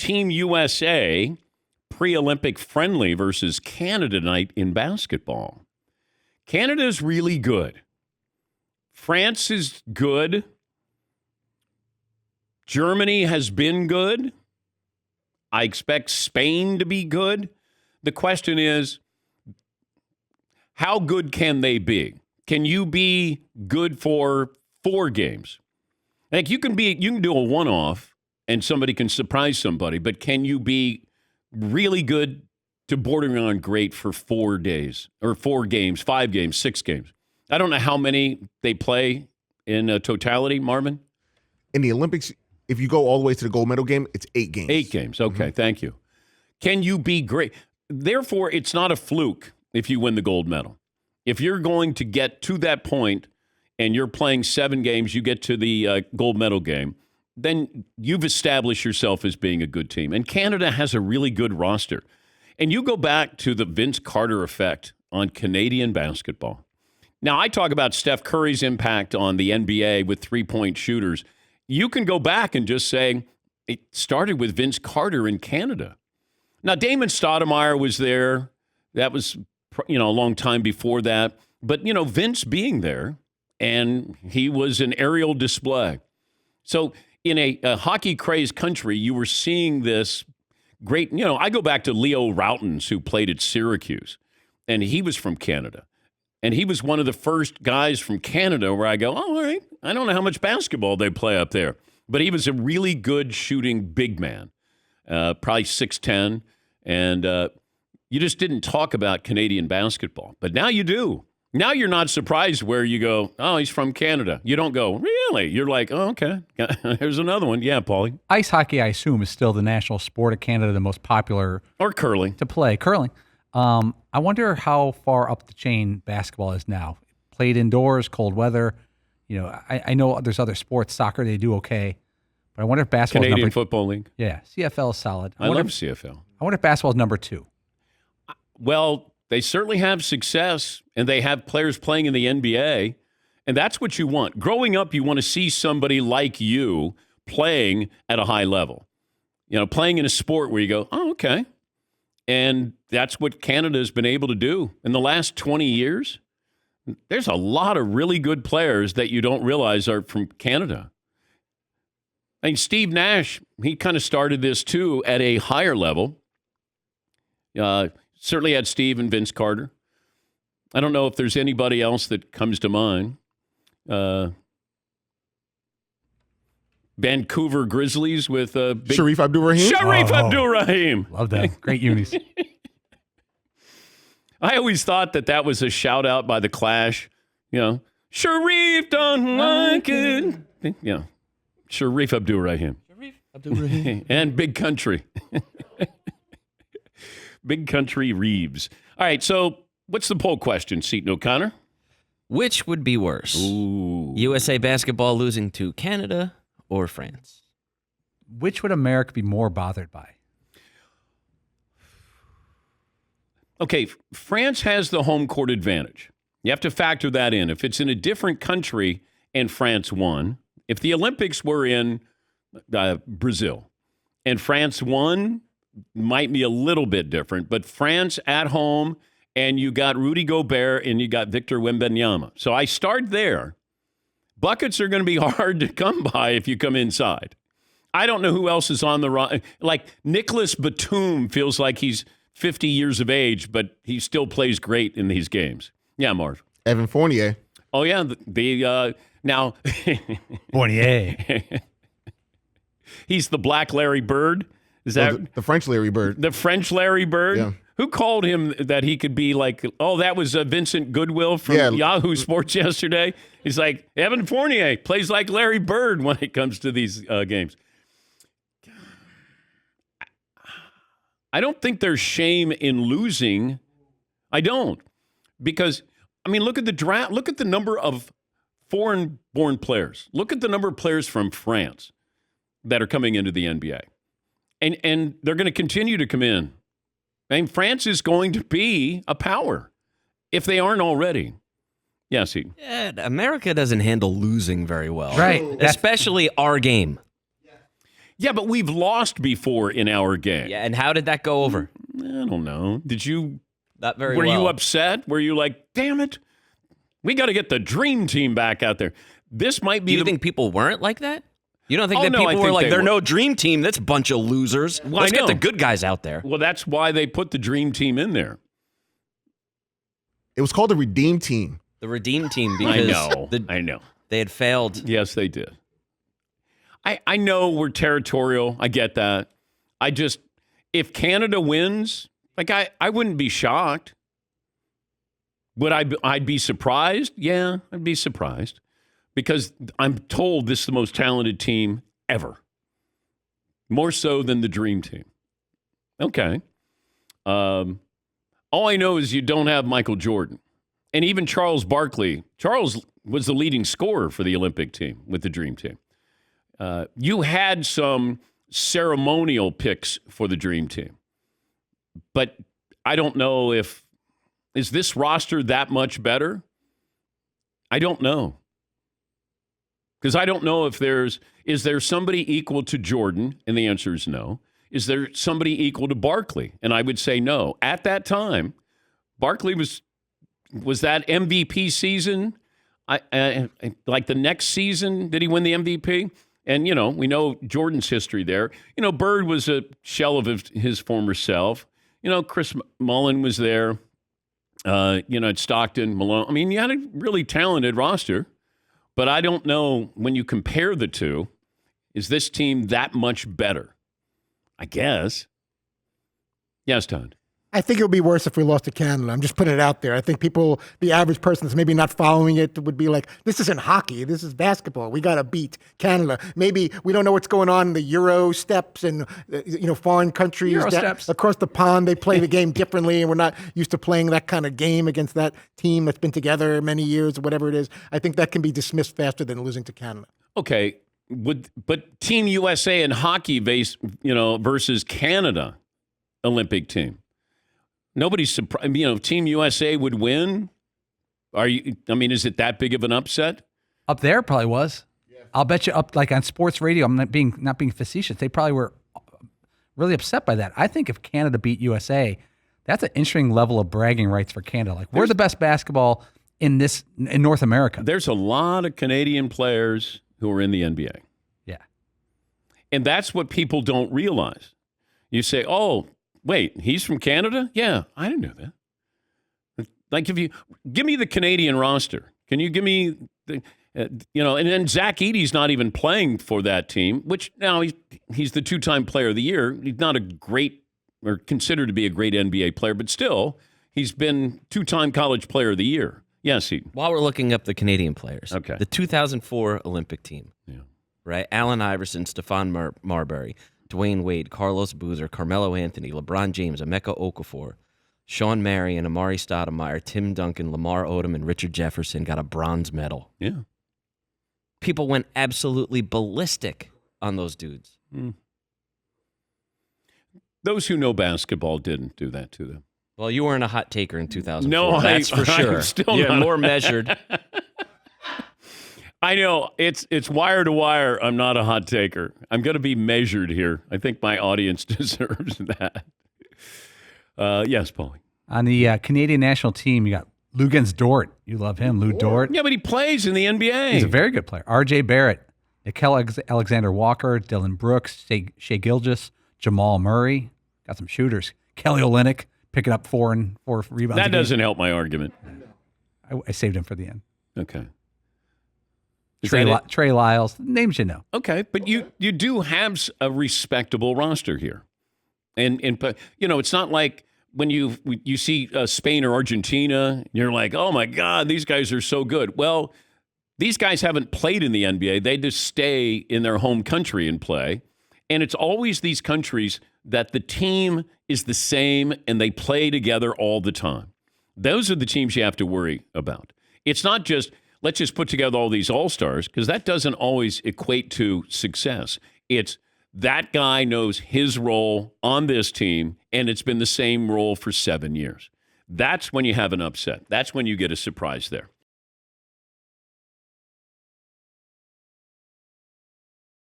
Team USA pre-Olympic friendly versus Canada tonight in basketball. Canada's really good. France is good. Germany has been good. I expect Spain to be good. The question is, how good can they be? Can you be good for 4 games? Like you can do a one-off and somebody can surprise somebody, but can you be really good to bordering on great for 4 days or 4 games, 5 games, 6 games? I don't know how many they play in totality, Marvin. In the Olympics, if you go all the way to the gold medal game, it's 8 games. 8 games. Okay, Thank you. Can you be great? Therefore, it's not a fluke if you win the gold medal. If you're going to get to that point and you're playing 7 games, you get to the gold medal game, then you've established yourself as being a good team. And Canada has a really good roster. And you go back to the Vince Carter effect on Canadian basketball. Now, I talk about Steph Curry's impact on the NBA with three-point shooters. You can go back and just say it started with Vince Carter in Canada. Now, Damon Stoudemire was there. That was, a long time before that. But, Vince being there, and he was an aerial display. So in a hockey-crazed country, you were seeing this great, I go back to Leo Routens, who played at Syracuse, and he was from Canada. And he was one of the first guys from Canada where I go, oh, all right, I don't know how much basketball they play up there. But he was a really good shooting big man, probably 6'10", and you just didn't talk about Canadian basketball. But now you do. Now you're not surprised where you go, oh, he's from Canada. You don't go, really? You're like, oh, okay, here's another one. Yeah, Paulie. Ice hockey, I assume, is still the national sport of Canada, the most popular. Or curling. To play. Curling. I wonder how far up the chain basketball is now. Played indoors, cold weather. I know there's other sports, soccer, they do okay. But I wonder if basketball Canadian Football League. Yeah, CFL is solid. I love CFL. I wonder if basketball is number 2. Well, they certainly have success, and they have players playing in the NBA, and that's what you want. Growing up, you want to see somebody like you playing at a high level. Playing in a sport where you go, oh, okay. And that's what Canada has been able to do. In the last 20 years, there's a lot of really good players that you don't realize are from Canada. I mean, Steve Nash, he kind of started this too at a higher level. Certainly had Steve and Vince Carter. I don't know if there's anybody else that comes to mind. Vancouver Grizzlies with Sharif Abdul-Rahim. Abdul-Rahim. Love that. Great unis. I always thought that was a shout out by the Clash. Sharif don't like it. Yeah. Sharif Abdul-Rahim. And Big Country. Big Country Reeves. All right, so what's the poll question, Seton O'Connor? Which would be worse? Ooh. USA basketball losing to Canada or France? Which would America be more bothered by? Okay, France has the home court advantage. You have to factor that in. If it's in a different country and France won, if the Olympics were in Brazil and France won, might be a little bit different, but France at home, and you got Rudy Gobert and you got Victor Wembanyama. So I start there. Buckets are going to be hard to come by if you come inside. I don't know who else is on the run. Like Nicholas Batum feels like he's 50 years of age, but he still plays great in these games. Yeah, Marv. Evan Fournier. Oh, yeah. Now. Fournier. He's the Black Larry Bird. Is that the French Larry Bird? The French Larry Bird? Yeah. Who called him that he could be like, that was Vincent Goodwill from Yahoo Sports yesterday? He's like, Evan Fournier plays like Larry Bird when it comes to these games. I don't think there's shame in losing. I don't. Because, look at the draft. Look at the number of foreign-born players. Look at the number of players from France that are coming into the NBA. And they're going to continue to come in. France is going to be a power if they aren't already. Yes, he. Yeah, America doesn't handle losing very well. Right. Especially our game. Yeah, but we've lost before in our game. Yeah, and how did that go over? I don't know. Did you? Not very Were well. you upset? Were you like, damn it? We got to get the dream team back out there. This might be Do you think people weren't like that? You don't think Oh, that no, I people were think like, they they're were. no dream team. That's a bunch of losers. Well, Let's I get know. the good guys out there. Well, that's why they put the dream team in there. It was called the Redeem Team. The redeem team I because know. I know. they had failed. Yes, they did. I know we're territorial. I get that. If Canada wins, like I wouldn't be shocked. Would I'd be surprised? Yeah, I'd be surprised. Because I'm told this is the most talented team ever. More so than the dream team. Okay. All I know is you don't have Michael Jordan. And even Charles Barkley. Charles was the leading scorer for the Olympic team with the dream team. You had some ceremonial picks for the dream team. But I don't know is this roster that much better? I don't know. Because I don't know if is there somebody equal to Jordan? And the answer is no. Is there somebody equal to Barkley? And I would say no. At that time, Barkley was that MVP season. Like the next season, did he win the MVP? And, we know Jordan's history there. Bird was a shell of his former self. Chris Mullin was there. At Stockton, Malone. I mean, you had a really talented roster. But I don't know, when you compare the two, is this team that much better? I guess. Yes, Todd. I think it would be worse if we lost to Canada. I'm just putting it out there. I think the average person that's maybe not following it would be like, this isn't hockey. This is basketball. We got to beat Canada. Maybe we don't know what's going on in the Euro steps and, foreign countries Euro steps. across the pond. They play the game differently, and we're not used to playing that kind of game against that team that's been together many years or whatever it is. I think that can be dismissed faster than losing to Canada. Okay. But Team USA in hockey versus Canada Olympic team. Nobody's surprised. Team USA would win. Is it that big of an upset? Up there, it probably was. Yeah. I'll bet you up like on sports radio. I'm not being facetious. They probably were really upset by that. I think if Canada beat USA, that's an interesting level of bragging rights for Canada. Like we're the best basketball in North America. There's a lot of Canadian players who are in the NBA. Yeah, and that's what people don't realize. You say, "Oh, wait, he's from Canada?" Yeah, I didn't know that. Like, if you give me the Canadian roster, can you give me the, and then Zach Edey's not even playing for that team, which now he's the two-time player of the year. He's not a great, or considered to be a great NBA player, but still, he's been two-time college player of the year. Yes, Eden. While we're looking up the Canadian players, Okay. The 2004 Olympic team, right? Allen Iverson, Stephon Marbury, Dwayne Wade, Carlos Boozer, Carmelo Anthony, LeBron James, Emeka Okafor, Sean Marion, Amari Stoudemire, Tim Duncan, Lamar Odom, and Richard Jefferson got a bronze medal. Yeah. People went absolutely ballistic on those dudes. Those who know basketball didn't do that to them. Well, you weren't a hot taker in 2004. No, that's for sure. I'm still You're not. more measured. I know it's wire to wire. I'm not a hot taker. I'm going to be measured here. I think my audience deserves that. Yes, Paulie. On the Canadian national team, you got Lugens Dort. You love him, Lou Dort. Yeah, but he plays in the NBA. He's a very good player. R.J. Barrett, Nickel-Alexander Walker, Dylan Brooks, Shea Gilgeous, Jamal Murray. Got some shooters. Kelly Olynyk picking up four rebounds. That doesn't help my argument. I saved him for the end. Okay. Trey Lyles, names you know. Okay, but you do have a respectable roster here, and it's not like when you see Spain or Argentina, you're like, oh my God, these guys are so good. Well, these guys haven't played in the NBA; they just stay in their home country and play, and it's always these countries that the team is the same and they play together all the time. Those are the teams you have to worry about. It's not just, let's just put together all these all-stars, because that doesn't always equate to success. It's that guy knows his role on this team, and it's been the same role for 7 years. That's when you have an upset. That's when you get a surprise there.